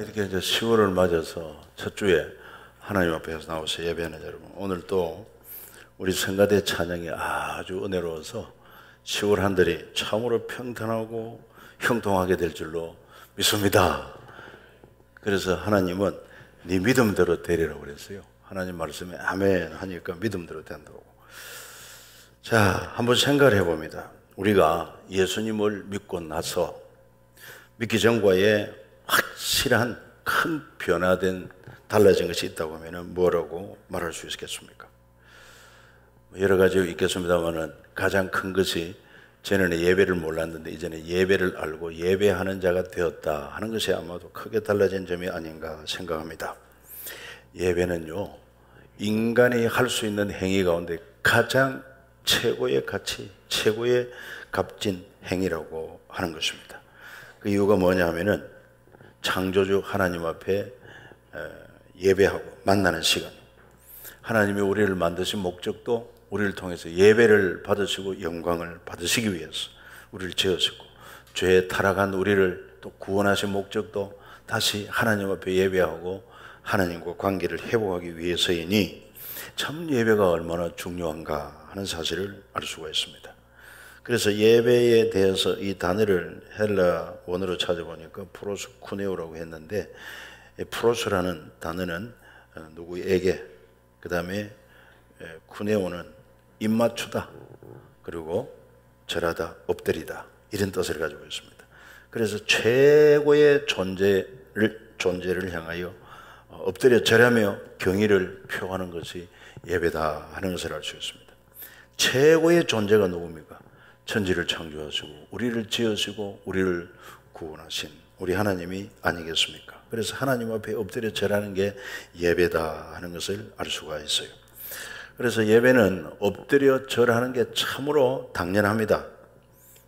이렇게 이제 10월을 맞아서 첫 주에 하나님 앞에서 나와서 예배하는 여러분, 오늘 또 우리 성가대 찬양이 아주 은혜로워서 10월 한 달이 참으로 평탄하고 형통하게 될 줄로 믿습니다. 그래서 하나님은 네 믿음대로 되리라고 그랬어요. 하나님 말씀에 아멘 하니까 믿음대로 된다고. 자, 한번 생각을 해봅니다. 우리가 예수님을 믿고 나서 믿기 전과의 확실한 큰 변화된 달라진 것이 있다고 하면 뭐라고 말할 수 있겠습니까? 여러 가지 있겠습니다만은 가장 큰 것이 전에는 예배를 몰랐는데 이제는 예배를 알고 예배하는 자가 되었다 하는 것이 아마도 크게 달라진 점이 아닌가 생각합니다. 예배는요, 인간이 할 수 있는 행위 가운데 가장 최고의 가치, 최고의 값진 행위라고 하는 것입니다. 그 이유가 뭐냐 하면은 창조주 하나님 앞에 예배하고 만나는 시간, 하나님이 우리를 만드신 목적도 우리를 통해서 예배를 받으시고 영광을 받으시기 위해서 우리를 지으시고, 죄에 타락한 우리를 또 구원하신 목적도 다시 하나님 앞에 예배하고 하나님과 관계를 회복하기 위해서이니 참 예배가 얼마나 중요한가 하는 사실을 알 수가 있습니다. 그래서 예배에 대해서 이 단어를 헬라 원어로 찾아보니까 프로스쿠네오라고 했는데, 프로스라는 단어는 누구에게, 그 다음에 쿠네오는 입맞추다, 그리고 절하다, 엎드리다, 이런 뜻을 가지고 있습니다. 그래서 최고의 존재를 향하여 엎드려 절하며 경의를 표하는 것이 예배다 하는 것을 알 수 있습니다. 최고의 존재가 누굽니까? 천지를 창조하시고 우리를 지으시고 우리를 구원하신 우리 하나님이 아니겠습니까? 그래서 하나님 앞에 엎드려 절하는 게 예배다 하는 것을 알 수가 있어요. 그래서 예배는 엎드려 절하는 게 참으로 당연합니다.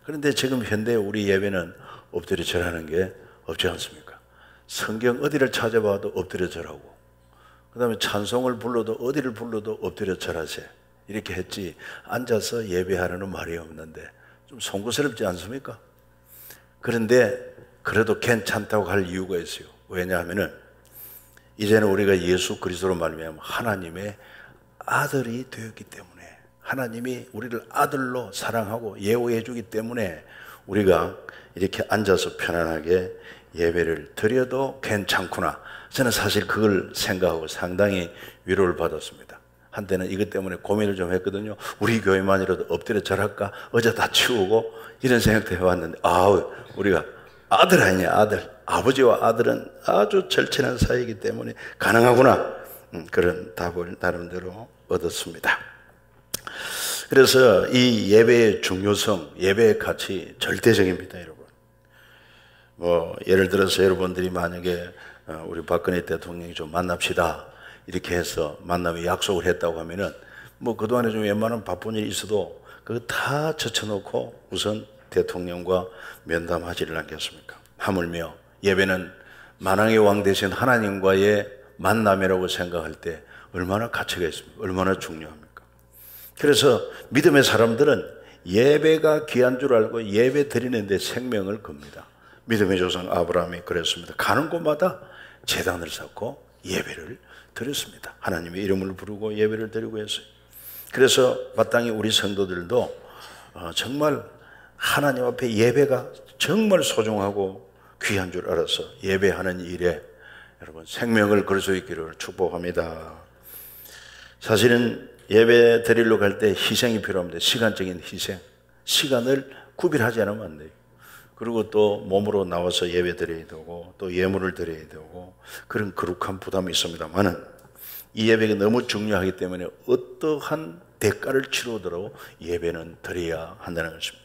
그런데 지금 현대 우리 예배는 엎드려 절하는 게 없지 않습니까? 성경 어디를 찾아봐도 엎드려 절하고, 그 다음에 찬송을 불러도 어디를 불러도 엎드려 절하세, 이렇게 했지 앉아서 예배하라는 말이 없는데 좀 송구스럽지 않습니까? 그런데 그래도 괜찮다고 할 이유가 있어요. 왜냐하면은 이제는 우리가 예수 그리스도로 말미암아 하나님의 아들이 되었기 때문에, 하나님이 우리를 아들로 사랑하고 예우해 주기 때문에 우리가 이렇게 앉아서 편안하게 예배를 드려도 괜찮구나. 저는 사실 그걸 생각하고 상당히 위로를 받았습니다. 한때는 이것 때문에 고민을 좀 했거든요. 우리 교회만이라도 엎드려 절할까? 어제 다 치우고 이런 생각도 해왔는데, 우리가 아들 아니냐, 아들. 아버지와 아들은 아주 절친한 사이이기 때문에 가능하구나. 그런 답을 나름대로 얻었습니다. 그래서 이 예배의 중요성, 예배의 가치 절대적입니다, 여러분. 예를 들어서 여러분들이 만약에 우리 박근혜 대통령이 좀 만납시다, 이렇게 해서 만남에 약속을 했다고 하면은 그동안에 좀 웬만한 바쁜 일이 있어도 그거 다 젖혀놓고 우선 대통령과 면담하지를 않겠습니까? 하물며 예배는 만왕의 왕 되신 하나님과의 만남이라고 생각할 때 얼마나 가치가 있습니까? 얼마나 중요합니까? 그래서 믿음의 사람들은 예배가 귀한 줄 알고 예배 드리는 데 생명을 겁니다. 믿음의 조상 아브라함이 그랬습니다. 가는 곳마다 제단을 쌓고 예배를 드렸습니다. 하나님의 이름을 부르고 예배를 드리고 했어요. 그래서 마땅히 우리 성도들도 정말 하나님 앞에 예배가 정말 소중하고 귀한 줄 알아서 예배하는 일에 여러분 생명을 걸 수 있기를 축복합니다. 사실은 예배 드리러 갈 때 희생이 필요합니다. 시간적인 희생. 시간을 구별하지 않으면 안 돼요. 그리고 또 몸으로 나와서 예배 드려야 되고 또 예물을 드려야 되고 그런 거룩한 부담이 있습니다만은 이 예배가 너무 중요하기 때문에 어떠한 대가를 치르더라도 예배는 드려야 한다는 것입니다.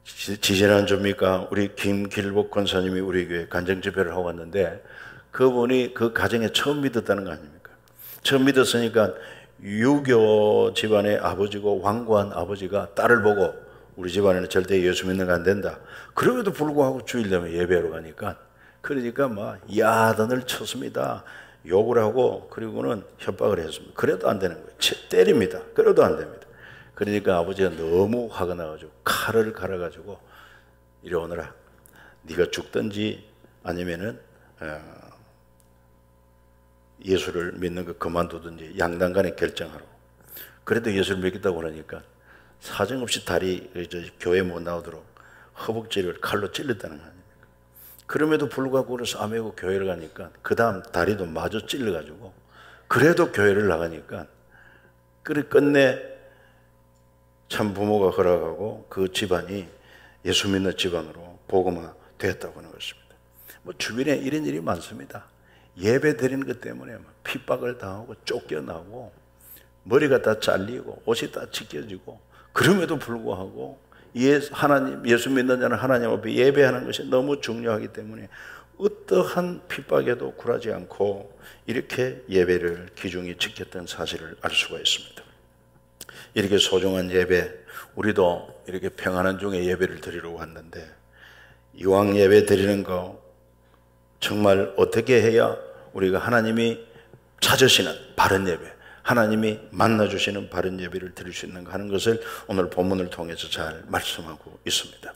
지지난 주입니까? 우리 김길복 권사님이 우리 교회 간증 집회를 하고 왔는데 그분이 그 가정에 처음 믿었다는 거 아닙니까? 처음 믿었으니까 유교 집안의 아버지고 완고한 아버지가 딸을 보고 우리 집안에는 절대 예수 믿는 거 안 된다. 그럼에도 불구하고 주일 되면 예배하러 가니까 그러니까 막 야단을 쳤습니다. 욕을 하고 그리고는 협박을 했습니다. 그래도 안 되는 거예요. 때립니다. 그래도 안 됩니다. 그러니까 아버지가 너무 화가 나가지고 칼을 갈아가지고 이리 오너라. 네가 죽든지 아니면은 예수를 믿는 거 그만두든지 양단간에 결정하라고. 그래도 예수를 믿겠다고 그러니까 사정없이 다리 교회 못 나오도록 허벅지를 칼로 찔렀다는 거 아닙니까? 그럼에도 불구하고 그래서 아메고 교회를 가니까 그 다음 다리도 마저 찔러가지고 그래도 교회를 나가니까 그래 끝내 참 부모가 허락하고 그 집안이 예수 믿는 집안으로 복음화 되었다고 하는 것입니다. 뭐 주변에 이런 일이 많습니다. 예배 드리는 것 때문에 핍박을 당하고 쫓겨나고 머리가 다 잘리고 옷이 다 찢겨지고 그럼에도 불구하고 예수 믿는 자는 하나님 앞에 예배하는 것이 너무 중요하기 때문에 어떠한 핍박에도 굴하지 않고 이렇게 예배를 귀중히 지켰던 사실을 알 수가 있습니다. 이렇게 소중한 예배, 우리도 이렇게 평안한 중에 예배를 드리려고 왔는데 이왕 예배 드리는 거 정말 어떻게 해야 우리가 하나님이 찾으시는 바른 예배, 하나님이 만나주시는 바른 예배를 드릴 수 있는가 하는 것을 오늘 본문을 통해서 잘 말씀하고 있습니다.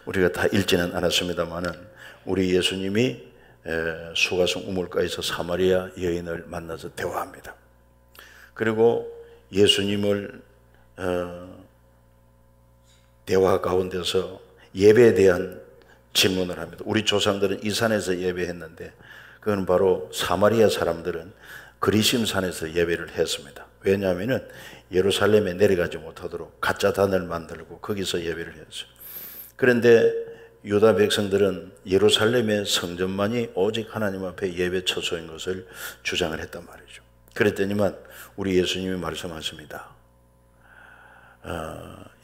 우리가 다 읽지는 않았습니다만은 우리 예수님이 수가성 우물가에서 사마리아 여인을 만나서 대화합니다. 그리고 예수님을 대화 가운데서 예배에 대한 질문을 합니다. 우리 조상들은 이 산에서 예배했는데 그건 바로 사마리아 사람들은 그리심산에서 예배를 했습니다. 왜냐하면 예루살렘에 내려가지 못하도록 가짜 단을 만들고 거기서 예배를 했어요. 그런데 유다 백성들은 예루살렘의 성전만이 오직 하나님 앞에 예배 처소인 것을 주장을 했단 말이죠. 그랬더니만 우리 예수님이 말씀하십니다.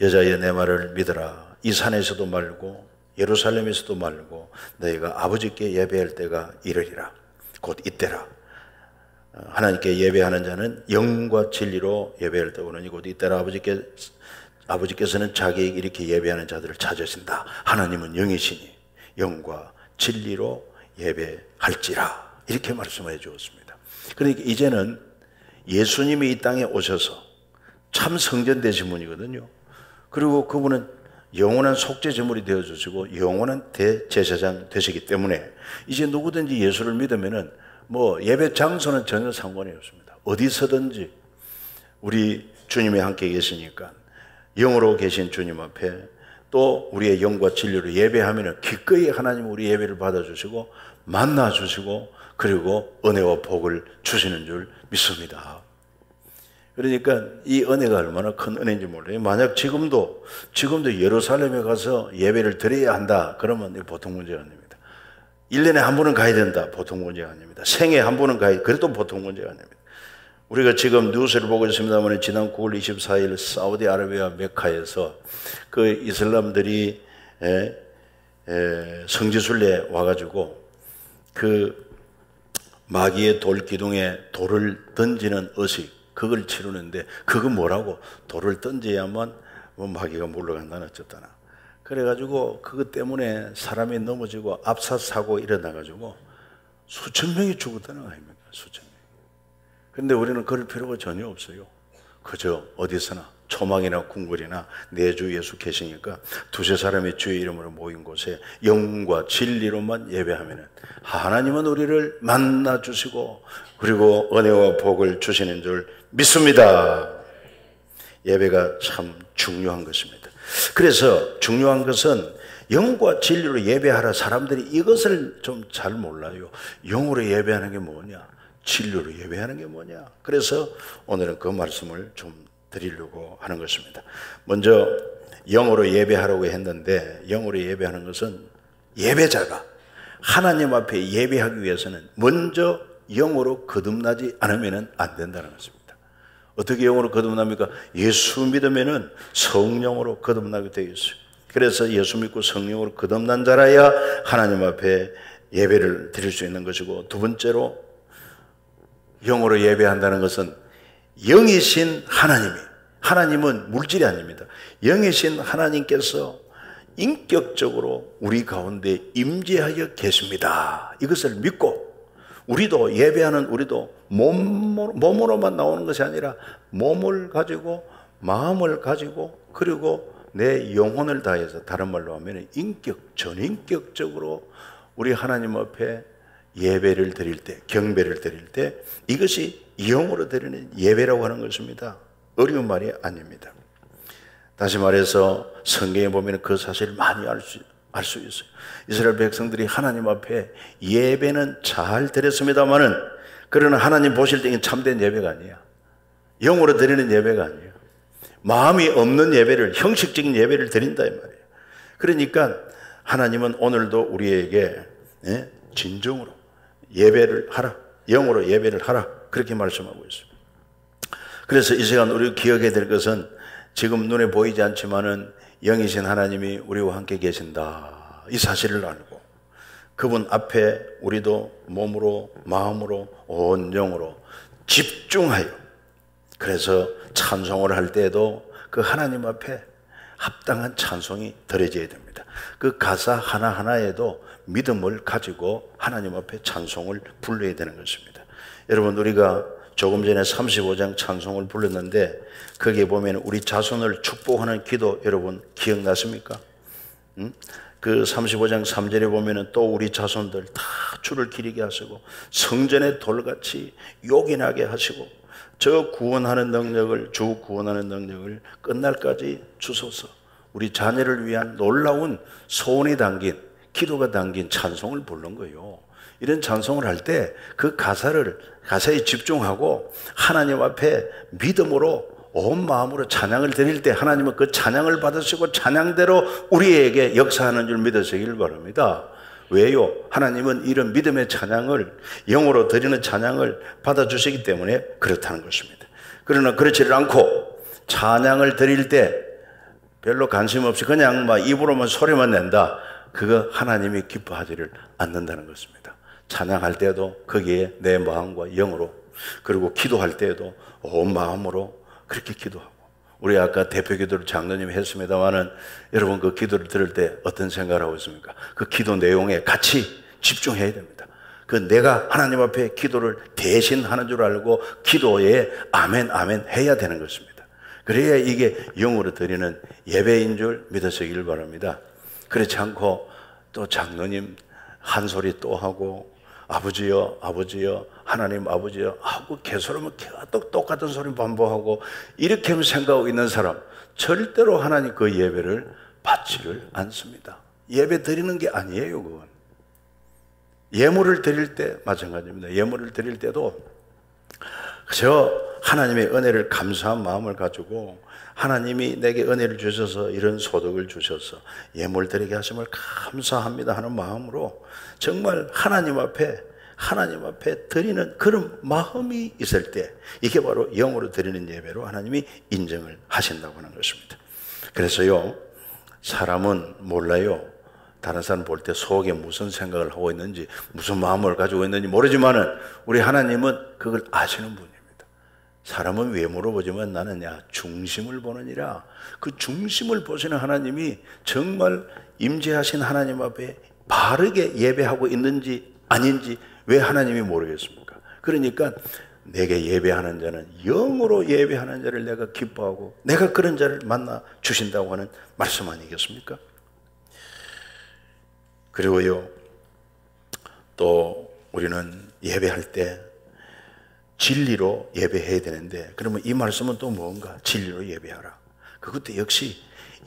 여자여 내 말을 믿어라. 이 산에서도 말고 예루살렘에서도 말고 너희가 아버지께 예배할 때가 이르리라. 곧 이때라. 하나님께 예배하는 자는 영과 진리로 예배할 때고는 곧 이때라. 아버지께서는 자기에게 이렇게 예배하는 자들을 찾으신다. 하나님은 영이시니 영과 진리로 예배할지라. 이렇게 말씀해 주었습니다. 그러니까 이제는 예수님이 이 땅에 오셔서 참 성전 되신 분이거든요. 그리고 그분은 영원한 속죄 제물이 되어 주시고 영원한 대제사장 되시기 때문에 이제 누구든지 예수를 믿으면은 뭐 예배 장소는 전혀 상관이 없습니다. 어디서든지 우리 주님이 함께 계시니까 영으로 계신 주님 앞에 또 우리의 영과 진리로 예배하면은 기꺼이 하나님 우리 예배를 받아주시고 만나주시고 그리고 은혜와 복을 주시는 줄 믿습니다. 그러니까 이 은혜가 얼마나 큰 은혜인지 몰라요. 만약 지금도 예루살렘에 가서 예배를 드려야 한다 그러면 보통 문제가 아닙니다. 1년에 한 번은 가야 된다. 보통 문제가 아닙니다. 생애 한 번은 가야 그래도 보통 문제가 아닙니다. 우리가 지금 뉴스를 보고 있습니다만 지난 9월 24일 사우디아라비아 메카에서 그 이슬람들이 성지순례 와가지고 그 마귀의 돌 기둥에 돌을 던지는 의식 그걸 치르는데 그거 뭐라고 돌을 던져야만 뭐 마귀가 물러간다나 어쨌다나 그래가지고 그것 때문에 사람이 넘어지고 압사사고 일어나가지고 수천 명이 죽었다는 거 아닙니까? 수천 명. 그런데 우리는 그럴 필요가 전혀 없어요. 그저 어디서나 초막이나 궁궐이나 내 주 예수 계시니까 두세 사람이 주의 이름으로 모인 곳에 영과 진리로만 예배하면은 하나님은 우리를 만나 주시고 그리고 은혜와 복을 주시는 줄 믿습니다. 예배가 참 중요한 것입니다. 그래서 중요한 것은 영과 진리로 예배하라. 사람들이 이것을 좀 잘 몰라요. 영으로 예배하는 게 뭐냐? 진리로 예배하는 게 뭐냐? 그래서 오늘은 그 말씀을 좀 드리려고 하는 것입니다. 먼저 영으로 예배하라고 했는데 영으로 예배하는 것은 예배자가 하나님 앞에 예배하기 위해서는 먼저 영으로 거듭나지 않으면 안 된다는 것입니다. 어떻게 영으로 거듭납니까? 예수 믿으면은 성령으로 거듭나게 되어 있어요. 그래서 예수 믿고 성령으로 거듭난 자라야 하나님 앞에 예배를 드릴 수 있는 것이고, 두 번째로 영으로 예배한다는 것은 영이신 하나님은 물질이 아닙니다. 영이신 하나님께서 인격적으로 우리 가운데 임재하여 계십니다. 이것을 믿고 우리도 예배하는 우리도 몸으로만 나오는 것이 아니라 몸을 가지고 마음을 가지고 그리고 내 영혼을 다해서, 다른 말로 하면 전인격적으로 우리 하나님 앞에 예배를 드릴 때, 경배를 드릴 때 이것이 영으로 드리는 예배라고 하는 것입니다. 어려운 말이 아닙니다. 다시 말해서 성경에 보면 그 사실을 많이 알 수 있어요. 이스라엘 백성들이 하나님 앞에 예배는 잘 드렸습니다마는, 그러나 하나님 보실 때 이건 참된 예배가 아니야. 영으로 드리는 예배가 아니에요. 마음이 없는 예배를, 형식적인 예배를 드린다 이 말이에요. 그러니까 하나님은 오늘도 우리에게 진정으로 예배를 하라, 영으로 예배를 하라, 그렇게 말씀하고 있습니다. 그래서 이 시간 우리 기억해야 될 것은, 지금 눈에 보이지 않지만은 영이신 하나님이 우리와 함께 계신다, 이 사실을 알고 그분 앞에 우리도 몸으로 마음으로 온 영으로 집중하여, 그래서 찬송을 할 때에도 그 하나님 앞에 합당한 찬송이 드려져야 됩니다. 그 가사 하나하나에도 믿음을 가지고 하나님 앞에 찬송을 불러야 되는 것입니다. 여러분, 우리가 조금 전에 35장 찬송을 불렀는데 거기에 보면 우리 자손을 축복하는 기도 여러분 기억나십니까? 그 35장 3절에 보면 또 우리 자손들 다 주를 기리게 하시고 성전의 돌같이 요긴하게 하시고 저 구원하는 능력을, 주 구원하는 능력을 끝날까지 주소서. 우리 자녀를 위한 놀라운 소원이 담긴, 기도가 담긴 찬송을 부른 거예요. 이런 찬송을 할 때 그 가사에 집중하고 하나님 앞에 믿음으로 온 마음으로 찬양을 드릴 때 하나님은 그 찬양을 받으시고 찬양대로 우리에게 역사하는 줄 믿으시길 바랍니다. 왜요? 하나님은 이런 믿음의 찬양을, 영으로 드리는 찬양을 받아주시기 때문에 그렇다는 것입니다. 그러나 그렇지를 않고 찬양을 드릴 때 별로 관심 없이 그냥 막 입으로만 소리만 낸다, 그거 하나님이 기뻐하지를 않는다는 것입니다. 찬양할 때도 거기에 내 마음과 영으로, 그리고 기도할 때에도 온 마음으로 그렇게 기도하고. 우리 아까 대표 기도를 장로님이 했습니다마는 여러분 그 기도를 들을 때 어떤 생각을 하고 있습니까? 그 기도 내용에 같이 집중해야 됩니다. 그 내가 하나님 앞에 기도를 대신 하는 줄 알고 기도에 아멘 아멘 해야 되는 것입니다. 그래야 이게 영으로 드리는 예배인 줄 믿으시길 바랍니다. 그렇지 않고 또 장로님 한 소리 또 하고 아버지요 아버지요 하나님 아버지요 하고 개소리면 계속 똑같은 소리 반복하고 이렇게 생각하고 있는 사람 절대로 하나님 그 예배를 받지를 않습니다. 예배 드리는 게 아니에요. 그건 예물을 드릴 때 마찬가지입니다. 예물을 드릴 때도 저 하나님의 은혜를 감사한 마음을 가지고 하나님이 내게 은혜를 주셔서 이런 소득을 주셔서 예물 드리게 하심을 감사합니다 하는 마음으로 정말 하나님 앞에 드리는 그런 마음이 있을 때 이게 바로 영으로 드리는 예배로 하나님이 인정을 하신다고 하는 것입니다. 그래서요, 사람은 몰라요. 다른 사람 볼 때 속에 무슨 생각을 하고 있는지 무슨 마음을 가지고 있는지 모르지만은 우리 하나님은 그걸 아시는 분입니다. 사람은 외모로 보지만 나는 중심을 보느니라. 그 중심을 보시는 하나님이 정말 임재하신 하나님 앞에 바르게 예배하고 있는지 아닌지 왜 하나님이 모르겠습니까? 그러니까 내게 예배하는 자는 영으로 예배하는 자를 내가 기뻐하고 내가 그런 자를 만나 주신다고 하는 말씀 아니겠습니까? 그리고요, 또 우리는 예배할 때 진리로 예배해야 되는데, 그러면 이 말씀은 또 뭔가? 진리로 예배하라. 그것도 역시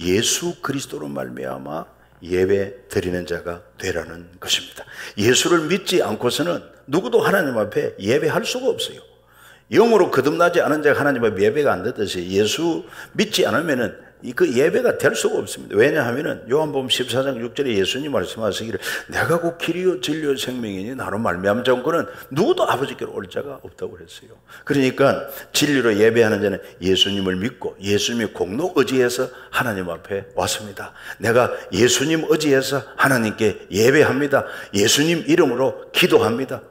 예수 그리스도로 말미암아 예배 드리는 자가 되라는 것입니다. 예수를 믿지 않고서는 누구도 하나님 앞에 예배할 수가 없어요. 영으로 거듭나지 않은 자가 하나님 앞에 예배가 안 되듯이 예수 믿지 않으면은 그 예배가 될 수가 없습니다. 왜냐하면은 요한복음 14장 6절에 예수님 말씀하시기를 내가 곧 길이요 진리요 생명이니 나로 말미암지 않고는 누구도 아버지께로 올 자가 없다고 그랬어요. 그러니까 진리로 예배하는 자는 예수님을 믿고 예수님의 공로 의지해서 하나님 앞에 왔습니다. 내가 예수님 의지해서 하나님께 예배합니다. 예수님 이름으로 기도합니다.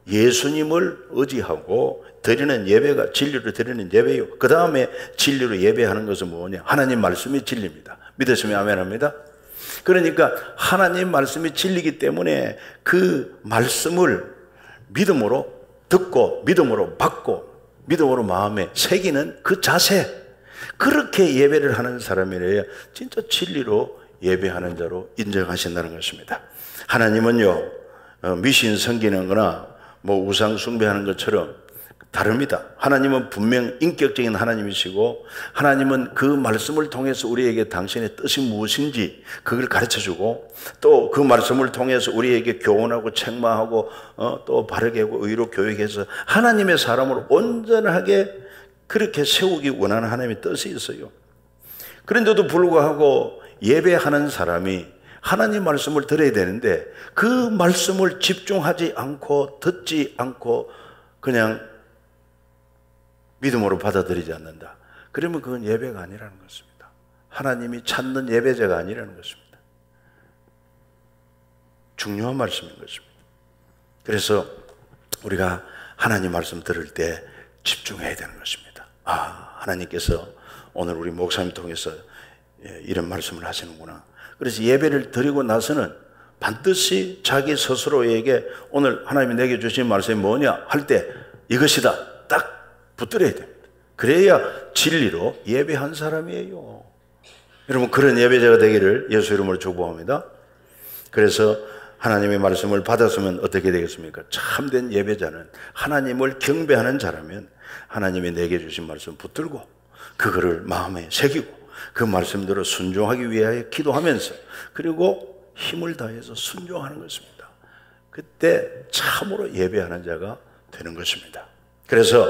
예수님을 의지하고 드리는 예배가 진리로 드리는 예배요. 그 다음에 진리로 예배하는 것은 뭐냐? 하나님 말씀이 진리입니다. 믿으시면 아멘합니다. 그러니까 하나님 말씀이 진리이기 때문에 그 말씀을 믿음으로 듣고 믿음으로 받고 믿음으로 마음에 새기는 그 자세, 그렇게 예배를 하는 사람이래야 진짜 진리로 예배하는 자로 인정하신다는 것입니다. 하나님은요, 미신 섬기는 거나 뭐 우상 숭배하는 것처럼 다릅니다. 하나님은 분명 인격적인 하나님이시고 하나님은 그 말씀을 통해서 우리에게 당신의 뜻이 무엇인지 그걸 가르쳐주고 또 그 말씀을 통해서 우리에게 교훈하고 책망하고 또 바르게 하고 의로 교육해서 하나님의 사람으로 온전하게 그렇게 세우기 원하는 하나님의 뜻이 있어요. 그런데도 불구하고 예배하는 사람이 하나님 말씀을 들어야 되는데 그 말씀을 집중하지 않고 듣지 않고 그냥 믿음으로 받아들이지 않는다. 그러면 그건 예배가 아니라는 것입니다. 하나님이 찾는 예배자가 아니라는 것입니다. 중요한 말씀인 것입니다. 그래서 우리가 하나님 말씀 들을 때 집중해야 되는 것입니다. 하나님께서 오늘 우리 목사님 통해서 이런 말씀을 하시는구나. 그래서 예배를 드리고 나서는 반드시 자기 스스로에게 오늘 하나님이 내게 주신 말씀이 뭐냐 할 때 이것이다 딱 붙들어야 됩니다. 그래야 진리로 예배한 사람이에요. 여러분 그런 예배자가 되기를 예수 이름으로 축복합니다. 그래서 하나님의 말씀을 받았으면 어떻게 되겠습니까? 참된 예배자는 하나님을 경배하는 자라면 하나님이 내게 주신 말씀 붙들고 그거를 마음에 새기고 그 말씀대로 순종하기 위하여 기도하면서 그리고 힘을 다해서 순종하는 것입니다. 그때 참으로 예배하는 자가 되는 것입니다. 그래서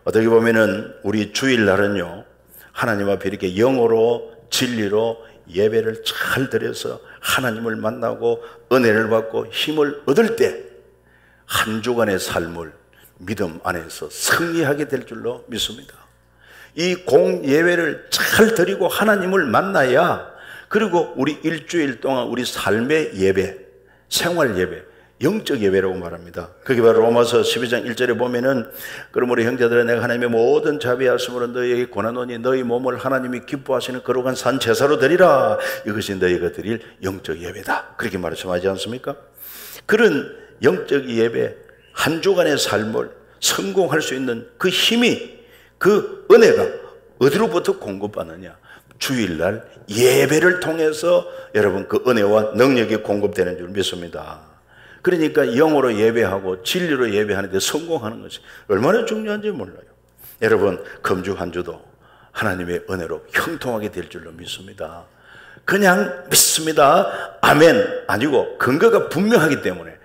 어떻게 보면은 우리 주일날은요 하나님 앞에 이렇게 영어로 진리로 예배를 잘 드려서 하나님을 만나고 은혜를 받고 힘을 얻을 때 한 주간의 삶을 믿음 안에서 승리하게 될 줄로 믿습니다. 이 공예배를 잘 드리고 하나님을 만나야 그리고 우리 일주일 동안 우리 삶의 예배, 생활 예배, 영적 예배라고 말합니다. 그게 바로 로마서 12장 1절에 보면은 그러므로 형제들아 내가 하나님의 모든 자비하심으로 너희에게 권하노니 너희 몸을 하나님이 기뻐하시는 거룩한 산 제사로 드리라. 이것이 너희가 드릴 영적 예배다. 그렇게 말씀하지 않습니까? 그런 영적 예배 한 주간의 삶을 성공할 수 있는 그 힘이 그 은혜가 어디로부터 공급받느냐? 주일날 예배를 통해서 여러분 그 은혜와 능력이 공급되는 줄 믿습니다. 그러니까 영어로 예배하고 진리로 예배하는데 성공하는 것이 얼마나 중요한지 몰라요. 여러분 금주 한 주도 하나님의 은혜로 형통하게 될 줄로 믿습니다. 그냥 믿습니다. 아멘 아니고 근거가 분명하기 때문에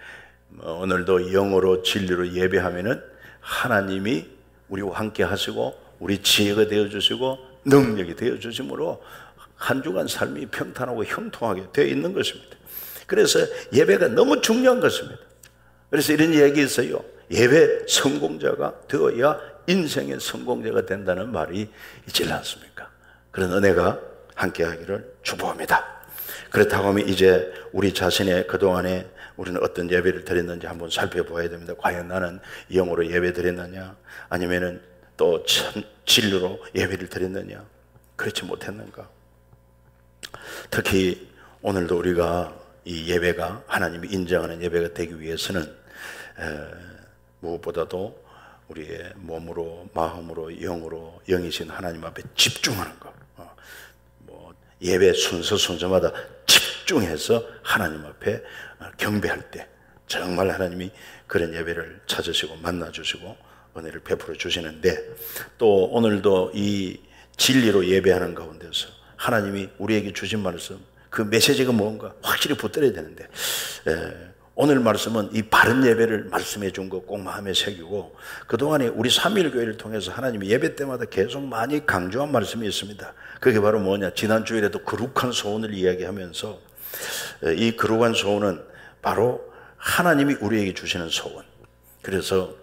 오늘도 영어로 진리로 예배하면은 하나님이 우리와 함께 하시고 우리 지혜가 되어주시고 능력이 되어주심으로 한 주간 삶이 평탄하고 형통하게 되어 있는 것입니다. 그래서 예배가 너무 중요한 것입니다. 그래서 이런 얘기 있어요. 예배 성공자가 되어야 인생의 성공자가 된다는 말이 있지 않습니까? 그런 은혜가 함께 하기를 축복합니다. 그렇다고 하면 이제 우리 자신의 그동안에 우리는 어떤 예배를 드렸는지 한번 살펴봐야 됩니다. 과연 나는 영어로 예배 드렸느냐 아니면은 또 진리로 예배를 드렸느냐 그렇지 못했는가. 특히 오늘도 우리가 이 예배가 하나님이 인정하는 예배가 되기 위해서는 무엇보다도 우리의 몸으로 마음으로 영으로 영이신 하나님 앞에 집중하는 것. 예배 순서마다 집중해서 하나님 앞에 경배할 때 정말 하나님이 그런 예배를 찾으시고 만나주시고 은혜를 베풀어 주시는데 또 오늘도 이 진리로 예배하는 가운데서 하나님이 우리에게 주신 말씀 그 메시지가 뭔가 확실히 붙들어야 되는데 오늘 말씀은 이 바른 예배를 말씀해 준 거 꼭 마음에 새기고 그동안에 우리 3.1교회를 통해서 하나님이 예배 때마다 계속 많이 강조한 말씀이 있습니다. 그게 바로 뭐냐, 지난 주일에도 거룩한 소원을 이야기하면서 이 거룩한 소원은 바로 하나님이 우리에게 주시는 소원. 그래서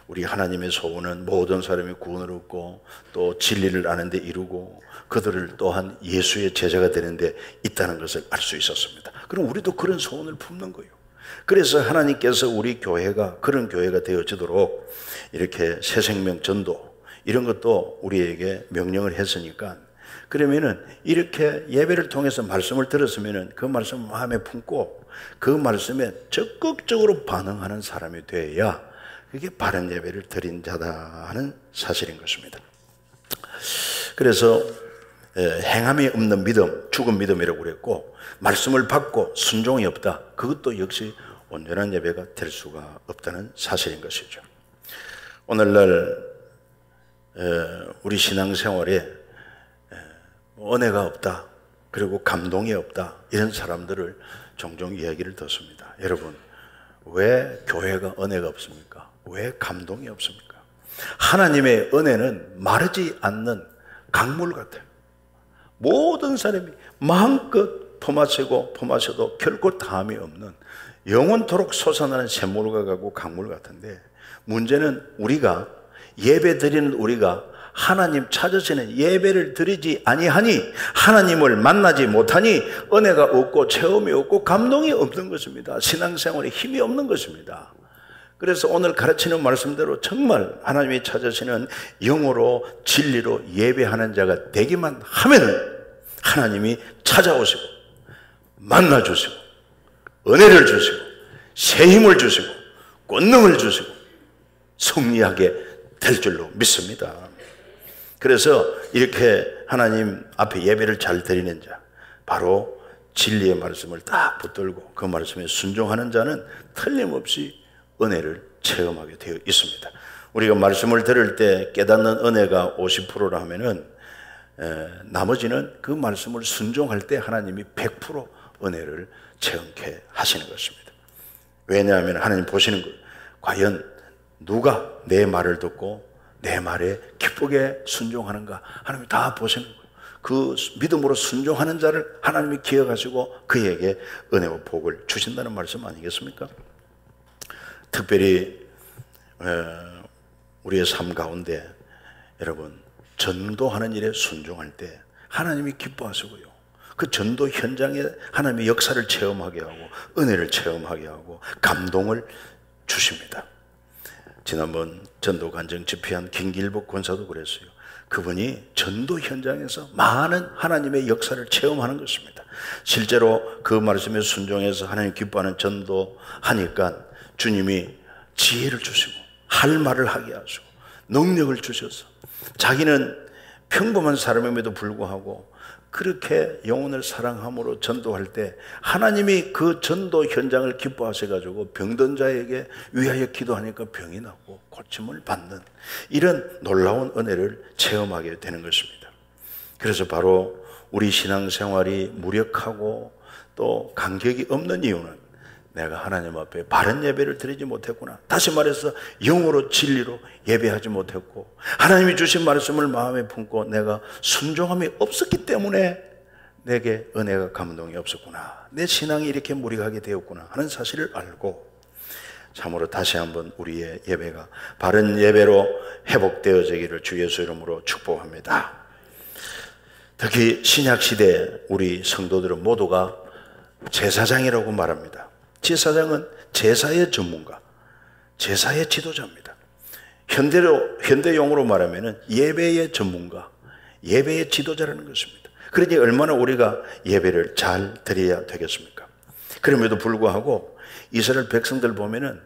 우리 하나님의 소원은 모든 사람이 구원을 얻고 또 진리를 아는 데 이루고 그들을 또한 예수의 제자가 되는 데 있다는 것을 알 수 있었습니다. 그럼 우리도 그런 소원을 품는 거예요. 그래서 하나님께서 우리 교회가 그런 교회가 되어지도록 이렇게 새생명 전도 이런 것도 우리에게 명령을 했으니까 그러면은 이렇게 예배를 통해서 말씀을 들었으면은 그 말씀을 마음에 품고 그 말씀에 적극적으로 반응하는 사람이 되어야 그게 바른 예배를 드린 자다 하는 사실인 것입니다. 그래서 행함이 없는 믿음, 죽은 믿음이라고 그랬고 말씀을 받고 순종이 없다. 그것도 역시 온전한 예배가 될 수가 없다는 사실인 것이죠. 오늘날 우리 신앙생활에 은혜가 없다, 그리고 감동이 없다, 이런 사람들을 종종 이야기를 듣습니다. 여러분, 왜 교회가 은혜가 없습니까? 왜 감동이 없습니까? 하나님의 은혜는 마르지 않는 강물 같아요. 모든 사람이 마음껏 품마셔도 결코 담이 없는 영원토록 솟아나는 샘물과 같고 강물 같은데, 문제는 우리가 예배 드리는 우리가 하나님 찾으시는 예배를 드리지 아니하니, 하나님을 만나지 못하니 은혜가 없고 체험이 없고 감동이 없는 것입니다. 신앙생활에 힘이 없는 것입니다. 그래서 오늘 가르치는 말씀대로 정말 하나님이 찾으시는 영으로 진리로 예배하는 자가 되기만 하면 하나님이 찾아오시고 만나주시고 은혜를 주시고 새 힘을 주시고 권능을 주시고 승리하게 될 줄로 믿습니다. 그래서 이렇게 하나님 앞에 예배를 잘 드리는 자, 바로 진리의 말씀을 딱 붙들고 그 말씀에 순종하는 자는 틀림없이 은혜를 체험하게 되어 있습니다. 우리가 말씀을 들을 때 깨닫는 은혜가 50%라 하면은 나머지는 그 말씀을 순종할 때 하나님이 100% 은혜를 체험케 하시는 것입니다. 왜냐하면 하나님 보시는 것, 과연 누가 내 말을 듣고 내 말에 기쁘게 순종하는가, 하나님이 다 보시는 거예요. 그 믿음으로 순종하는 자를 하나님이 기억하시고 그에게 은혜와 복을 주신다는 말씀 아니겠습니까? 특별히 우리의 삶 가운데 여러분, 전도하는 일에 순종할 때 하나님이 기뻐하시고요, 그 전도 현장에 하나님의 역사를 체험하게 하고 은혜를 체험하게 하고 감동을 주십니다. 지난번 전도 간증 집회한 김길복 권사도 그랬어요. 그분이 전도 현장에서 많은 하나님의 역사를 체험하는 것입니다. 실제로 그 말씀에 순종해서 하나님 기뻐하는 전도하니까 주님이 지혜를 주시고 할 말을 하게 하시고 능력을 주셔서 자기는 평범한 사람임에도 불구하고 그렇게 영혼을 사랑함으로 전도할 때 하나님이 그 전도 현장을 기뻐하셔가지고 병든 자에게 위하여 기도하니까 병이 나고 고침을 받는 이런 놀라운 은혜를 체험하게 되는 것입니다. 그래서 바로 우리 신앙생활이 무력하고 또 간격이 없는 이유는 내가 하나님 앞에 바른 예배를 드리지 못했구나, 다시 말해서 영으로 진리로 예배하지 못했고 하나님이 주신 말씀을 마음에 품고 내가 순종함이 없었기 때문에 내게 은혜가 감동이 없었구나, 내 신앙이 이렇게 무력하게 되었구나 하는 사실을 알고 참으로 다시 한번 우리의 예배가 바른 예배로 회복되어지기를 주 예수 이름으로 축복합니다. 특히 신약시대 우리 성도들은 모두가 제사장이라고 말합니다. 제사장은 제사의 전문가, 제사의 지도자입니다. 현대용어로 말하면 예배의 전문가, 예배의 지도자라는 것입니다. 그러니 얼마나 우리가 예배를 잘 드려야 되겠습니까? 그럼에도 불구하고 이스라엘 백성들 보면은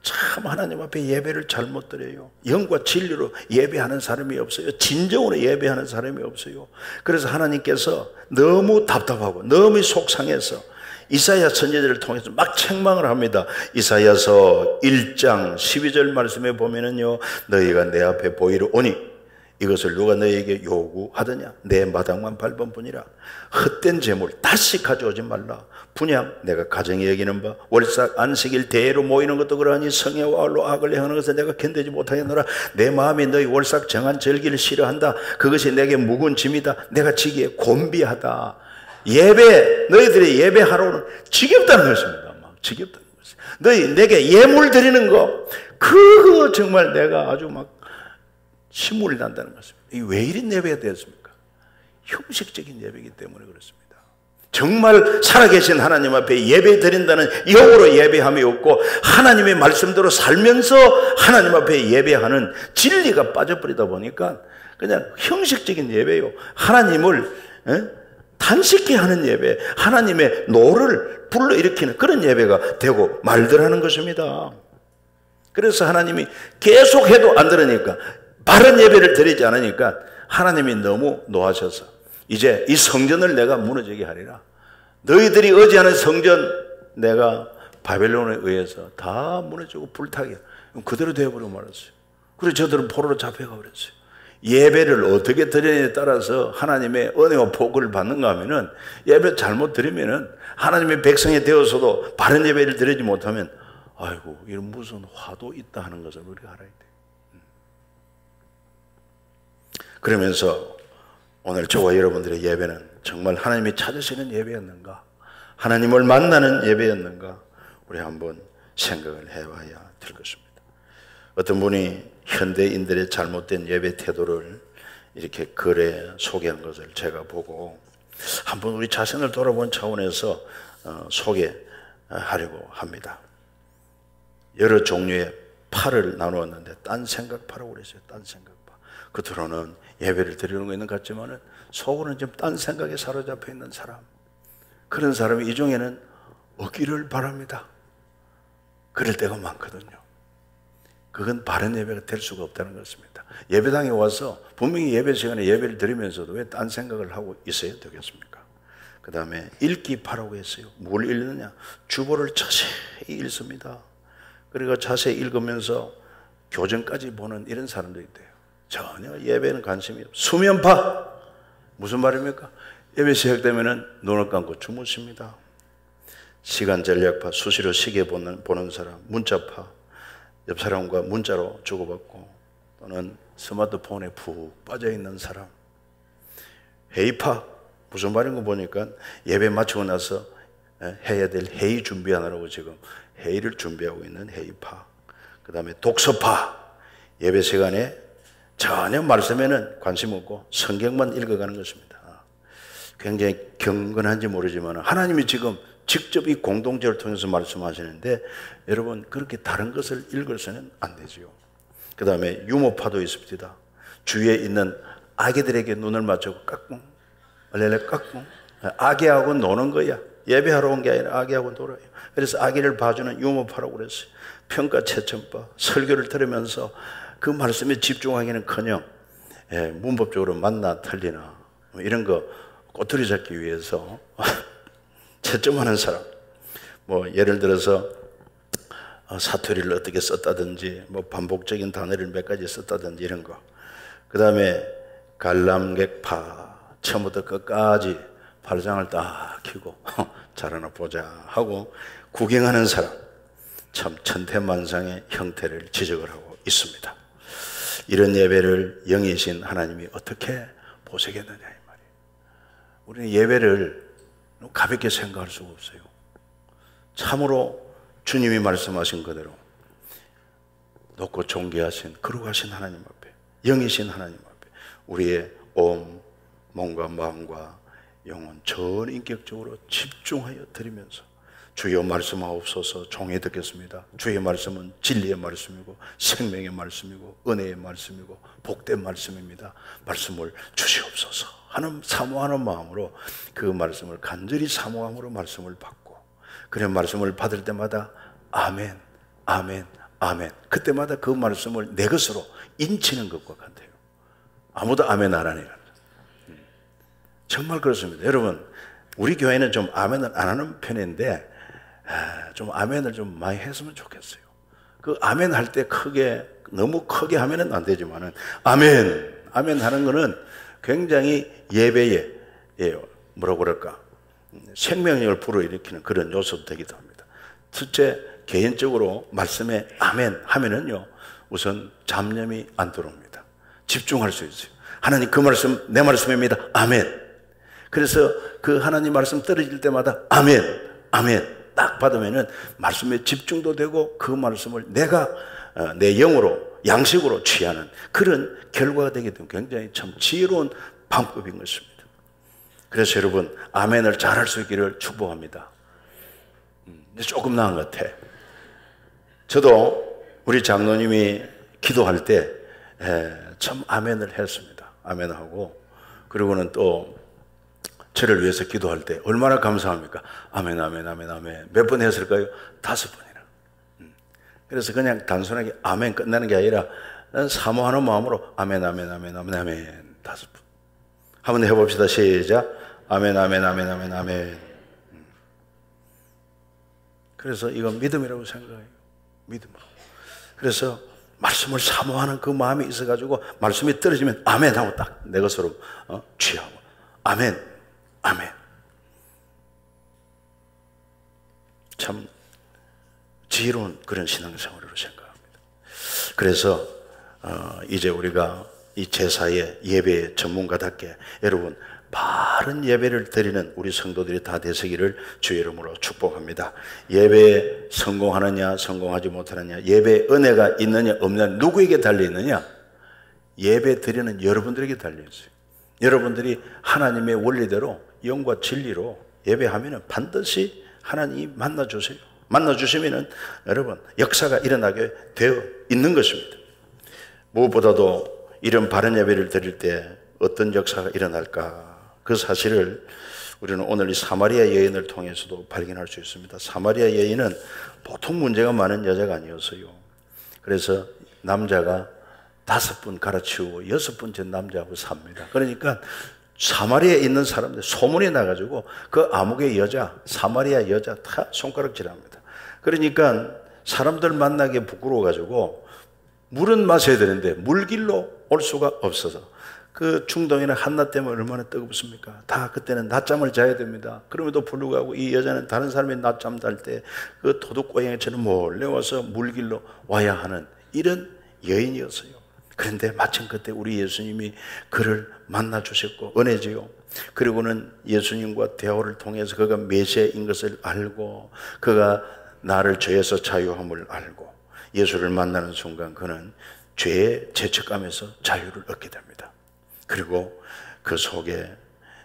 참 하나님 앞에 예배를 잘못 드려요. 영과 진리로 예배하는 사람이 없어요. 진정으로 예배하는 사람이 없어요. 그래서 하나님께서 너무 답답하고 너무 속상해서 이사야 선지자를 통해서 막 책망을 합니다. 이사야서 1장 12절 말씀에 보면은요, 너희가 내 앞에 보이러 오니 이것을 누가 너희에게 요구하더냐? 내 마당만 밟은 뿐이라. 헛된 재물 다시 가져오지 말라. 분양 내가 가정에 여기는 바 월삭 안식일 대회로 모이는 것도 그러하니 성회와 언로 악을 행하는 것을 내가 견디지 못하겠노라. 내 마음이 너희 월삭 정한 절기를 싫어한다. 그것이 내게 묵은 짐이다. 내가 지기에 곤비하다. 예배, 너희들이 예배하러는 지겹다는 것입니다. 막 지겹다는 것이에요. 너희 내게 예물 드리는 거, 그거 정말 내가 아주 막 신물이 난다는 것입니다. 이게 왜 이런 예배가 되었습니까? 형식적인 예배이기 때문에 그렇습니다. 정말 살아계신 하나님 앞에 예배 드린다는 영으로 예배함이 없고 하나님의 말씀대로 살면서 하나님 앞에 예배하는 진리가 빠져버리다 보니까 그냥 형식적인 예배요. 하나님을 단식케 하는 예배, 하나님의 노를 불러일으키는 그런 예배가 되고 말더라는 것입니다. 그래서 하나님이 계속해도 안 들으니까, 바른 예배를 드리지 않으니까 하나님이 너무 노하셔서 이제 이 성전을 내가 무너지게 하리라. 너희들이 의지하는 성전 내가 바벨론에 의해서 다 무너지고 불타게 그대로 되어버리고 말았어요. 그래서 저들은 포로로 잡혀가 버렸어요. 예배를 어떻게 드리느냐에 따라서 하나님의 은혜와 복을 받는가 하면은, 예배 잘못 드리면은 하나님의 백성이 되어서도 바른 예배를 드리지 못하면, 아이고 이런 무슨 화도 있다 하는 것을 우리가 알아야 돼. 그러면서 오늘 저와 여러분들의 예배는 정말 하나님이 찾으시는 예배였는가, 하나님을 만나는 예배였는가, 우리 한번 생각을 해봐야 될 것입니다. 어떤 분이 현대인들의 잘못된 예배 태도를 이렇게 글에 소개한 것을 제가 보고 한번 우리 자신을 돌아본 차원에서 소개하려고 합니다. 여러 종류의 파를 나누었는데 딴 생각파라고 그랬어요. 딴 생각파. 겉으로는 예배를 드리는 거 있는 것 같지만은 속으로는 좀 딴 생각에 사로잡혀 있는 사람, 그런 사람이 이 중에는 없기를 바랍니다. 그럴 때가 많거든요. 그건 바른 예배가 될 수가 없다는 것입니다. 예배당에 와서 분명히 예배 시간에 예배를 드리면서도 왜 딴 생각을 하고 있어야 되겠습니까? 그 다음에 읽기파라고 했어요. 뭘 읽느냐? 주보를 자세히 읽습니다. 그리고 자세히 읽으면서 교정까지 보는 이런 사람도 있대요. 전혀 예배는 관심이 없어요. 수면파! 무슨 말입니까? 예배 시작되면 눈을 감고 주무십니다. 시간 전략파, 수시로 시계 보는 사람, 문자파, 옆 사람과 문자로 주고받고 또는 스마트폰에 푹 빠져있는 사람, 회의파, 무슨 말인가 보니까 예배 마치고 나서 해야 될 회의 준비하느라고 지금 회의를 준비하고 있는 회의파, 그 다음에 독서파, 예배 시간에 전혀 말씀에는 관심 없고 성경만 읽어가는 것입니다. 굉장히 경건한지 모르지만 하나님이 지금 직접 이 공동체를 통해서 말씀하시는데 여러분 그렇게 다른 것을 읽어서는 안 되지요. 그 다음에 유머파도 있습니다. 주위에 있는 아기들에게 눈을 맞추고 까꿍 얼레레 까꿍, 아기하고 노는 거야. 예배하러 온 게 아니라 아기하고 놀아요. 그래서 아기를 봐주는 유머파라고 그랬어요. 평가 채점파, 설교를 들으면서 그 말씀에 집중하기는커녕 문법적으로 맞나 틀리나 이런 거 꼬투리 잡기 위해서 채점하는 사람, 뭐 예를 들어서 사투리를 어떻게 썼다든지 뭐 반복적인 단어를 몇 가지 썼다든지 이런 거. 그 다음에 관람객파, 처음부터 끝까지 발장을 딱 켜고 잘하나 보자 하고 구경하는 사람, 참 천태만상의 형태를 지적을 하고 있습니다. 이런 예배를 영이신 하나님이 어떻게 보시겠느냐 이 말이에요. 우리는 예배를 가볍게 생각할 수가 없어요. 참으로 주님이 말씀하신 그대로 높고 존귀하신 거룩하신 하나님 앞에, 영이신 하나님 앞에 우리의 몸과 마음과 영혼 전인격적으로 집중하여 드리면서 주여 말씀하옵소서, 종이 듣겠습니다. 주의 말씀은 진리의 말씀이고 생명의 말씀이고 은혜의 말씀이고 복된 말씀입니다. 말씀을 주시옵소서 하는 사모하는 마음으로 그 말씀을 간절히 사모함으로 말씀을 받고, 그런 말씀을 받을 때마다 아멘, 아멘, 아멘, 그때마다 그 말씀을 내 것으로 인치는 것과 같아요. 아무도 아멘 안 하네요. 정말 그렇습니다. 여러분, 우리 교회는 좀 아멘을 안 하는 편인데 좀 아멘을 좀 많이 했으면 좋겠어요. 그 아멘 할 때 너무 크게 하면은 안 되지만은 아멘, 아멘 하는 거는 굉장히 예배에 뭐라고 그럴까, 생명력을 불어일으키는 그런 요소도 되기도 합니다. 첫째, 개인적으로 말씀에 아멘 하면은요, 우선 잡념이 안 들어옵니다. 집중할 수 있어요. 하나님 그 말씀 내 말씀입니다. 아멘. 그래서 그 하나님 말씀 떨어질 때마다 아멘, 아멘 딱 받으면은 말씀에 집중도 되고 그 말씀을 내가 내 영으로 양식으로 취하는 그런 결과가 되기 때문에 굉장히 참 지혜로운 방법인 것입니다. 그래서 여러분 아멘을 잘할 수 있기를 축복합니다. 이제 조금 나은 것 같아. 저도 우리 장로님이 기도할 때 참 아멘을 했습니다. 아멘하고, 그리고는 또 저를 위해서 기도할 때 얼마나 감사합니까? 아멘, 아멘, 아멘, 아멘. 몇 번 했을까요? 5번이나. 그래서 그냥 단순하게 아멘 끝나는 게 아니라 사모하는 마음으로 아멘, 아멘, 아멘, 아멘, 아멘 5번. 한번 해봅시다. 시작. 아멘, 아멘, 아멘, 아멘, 아멘. 그래서 이건 믿음이라고 생각해요. 믿음. 그래서 말씀을 사모하는 그 마음이 있어가지고 말씀이 떨어지면 아멘 하고 딱 내 것으로 취하고 아멘, 아멘. 참 지혜로운 그런 신앙생활으로 생각합니다. 그래서 이제 우리가 이 제사의 예배의 전문가답게 여러분 바른 예배를 드리는 우리 성도들이 다 되시기를 주의 이름으로 축복합니다. 예배에 성공하느냐 성공하지 못하느냐, 예배에 은혜가 있느냐 없느냐 누구에게 달려있느냐? 예배 드리는 여러분들에게 달려있어요. 여러분들이 하나님의 원리대로 영과 진리로 예배하면 반드시 하나님이 만나주세요. 만나주시면 여러분 역사가 일어나게 되어 있는 것입니다. 무엇보다도 이런 바른 예배를 드릴 때 어떤 역사가 일어날까, 그 사실을 우리는 오늘 이 사마리아 여인을 통해서도 발견할 수 있습니다. 사마리아 여인은 보통 문제가 많은 여자가 아니었어요. 그래서 남자가 5분 갈아치우고 6번째 남자하고 삽니다. 그러니까 사마리아에 있는 사람들 소문이 나가지고 그 아무개 여자, 사마리아 여자 다 손가락질합니다. 그러니까 사람들 만나기 부끄러워가지고 물은 마셔야 되는데 물길로 올 수가 없어서 그 중동에는 한낮 때문에 얼마나 뜨겁습니까? 다 그때는 낮잠을 자야 됩니다. 그럼에도 불구하고 이 여자는 다른 사람이 낮잠 잘 때 그 도둑고양이처럼 몰래 와서 물길로 와야 하는 이런 여인이었어요. 그런데 마침 그때 우리 예수님이 그를 만나 주셨고 은혜지요. 그리고는 예수님과 대화를 통해서 그가 메시아인 것을 알고 그가 나를 죄에서 자유함을 알고 예수를 만나는 순간 그는 죄의 죄책감에서 자유를 얻게 됩니다. 그리고 그 속에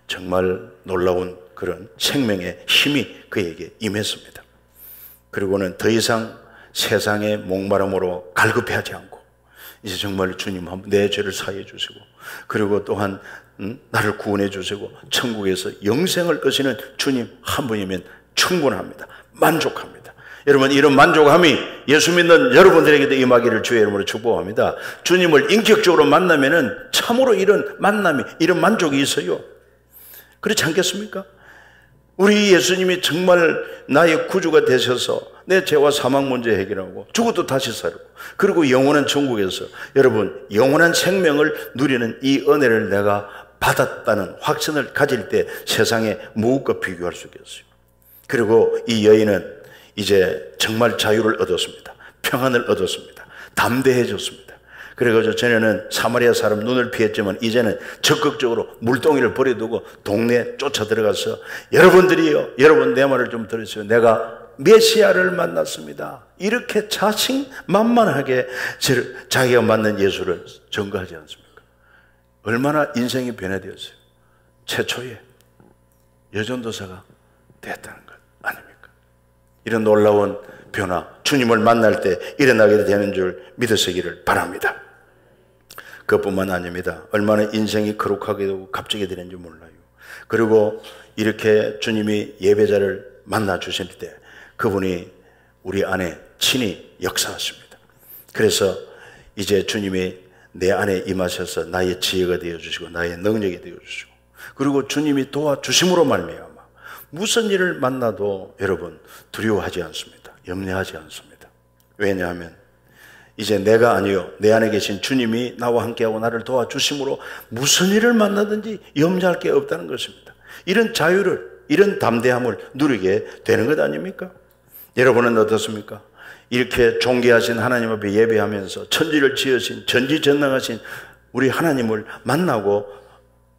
정말 놀라운 그런 생명의 힘이 그에게 임했습니다. 그리고는 더 이상 세상의 목마름으로 갈급해하지 않고 이제 정말 주님 내 죄를 사해 주시고 그리고 또한 나를 구원해 주시고 천국에서 영생을 거시는 주님 한 분이면 충분합니다. 만족합니다. 여러분 이런 만족함이 예수 믿는 여러분들에게도 임하기를 주의 이름으로 축복합니다. 주님을 인격적으로 만나면은 참으로 이런 만남이 이런 만족이 있어요. 그렇지 않겠습니까? 우리 예수님이 정말 나의 구주가 되셔서 내 죄와 사망 문제 해결하고 죽어도 다시 살고 그리고 영원한 천국에서 여러분 영원한 생명을 누리는 이 은혜를 내가 받았다는 확신을 가질 때 세상에 무엇과 비교할 수 있겠어요. 그리고 이 여인은 이제 정말 자유를 얻었습니다. 평안을 얻었습니다. 담대해졌습니다. 그래가지고 전에는 사마리아 사람 눈을 피했지만 이제는 적극적으로 물동이를 버려두고 동네에 쫓아 들어가서 여러분들이요, 여러분 내 말을 좀 들으세요. 내가 메시아를 만났습니다. 이렇게 자신만만하게 자기가 만난 예수를 전가하지 않습니까? 얼마나 인생이 변화되었어요. 최초의 여전도사가 됐다는 것 아닙니까? 이런 놀라운 변화, 주님을 만날 때 일어나게 되는 줄 믿으시기를 바랍니다. 그것뿐만 아닙니다. 얼마나 인생이 거룩하게 되고 값지게 되는지 몰라요. 그리고 이렇게 주님이 예배자를 만나 주실 때 그분이 우리 안에 친히 역사하십니다. 그래서 이제 주님이 내 안에 임하셔서 나의 지혜가 되어주시고 나의 능력이 되어주시고 그리고 주님이 도와주심으로 말미암아 무슨 일을 만나도 여러분 두려워하지 않습니다. 염려하지 않습니다. 왜냐하면 이제 내가 아니요 내 안에 계신 주님이 나와 함께하고 나를 도와주심으로 무슨 일을 만나든지 염려할 게 없다는 것입니다. 이런 자유를 이런 담대함을 누리게 되는 것 아닙니까? 여러분은 어떻습니까? 이렇게 존귀하신 하나님 앞에 예배하면서 천지를 지으신 전지전능하신 우리 하나님을 만나고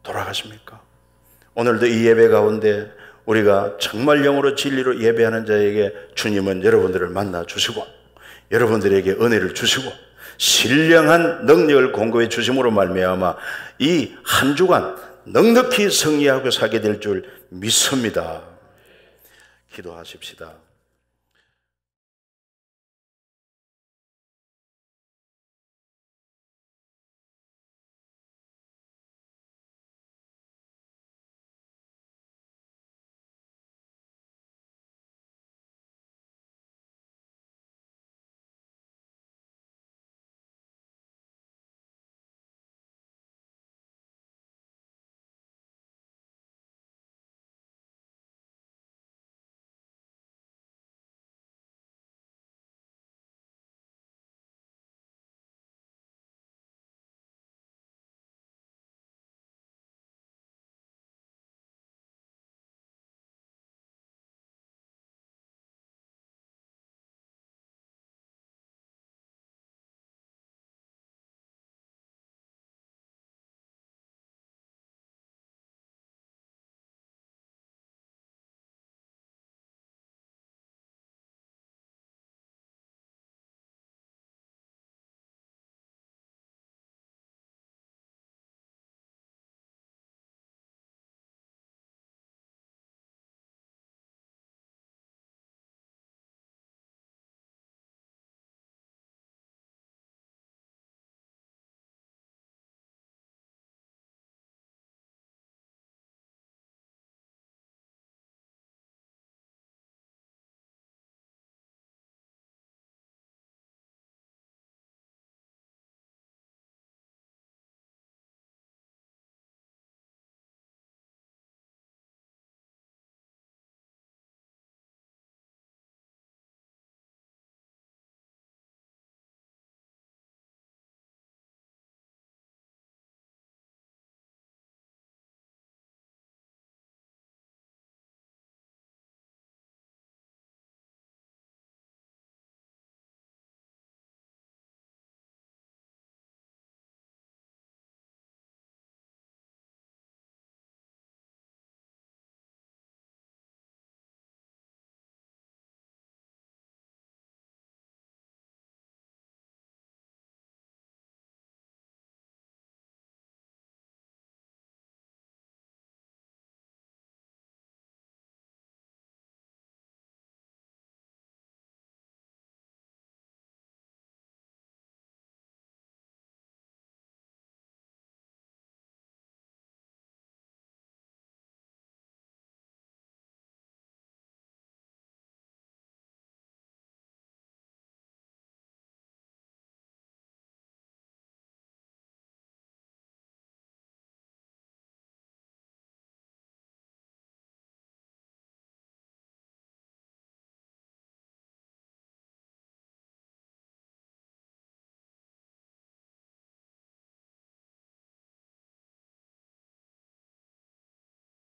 돌아가십니까? 오늘도 이 예배 가운데 우리가 정말 영으로 진리로 예배하는 자에게 주님은 여러분들을 만나 주시고 여러분들에게 은혜를 주시고 신령한 능력을 공급해 주심으로 말미암아 이 한 주간 넉넉히 승리하고 살게 될 줄 믿습니다. 기도하십시다.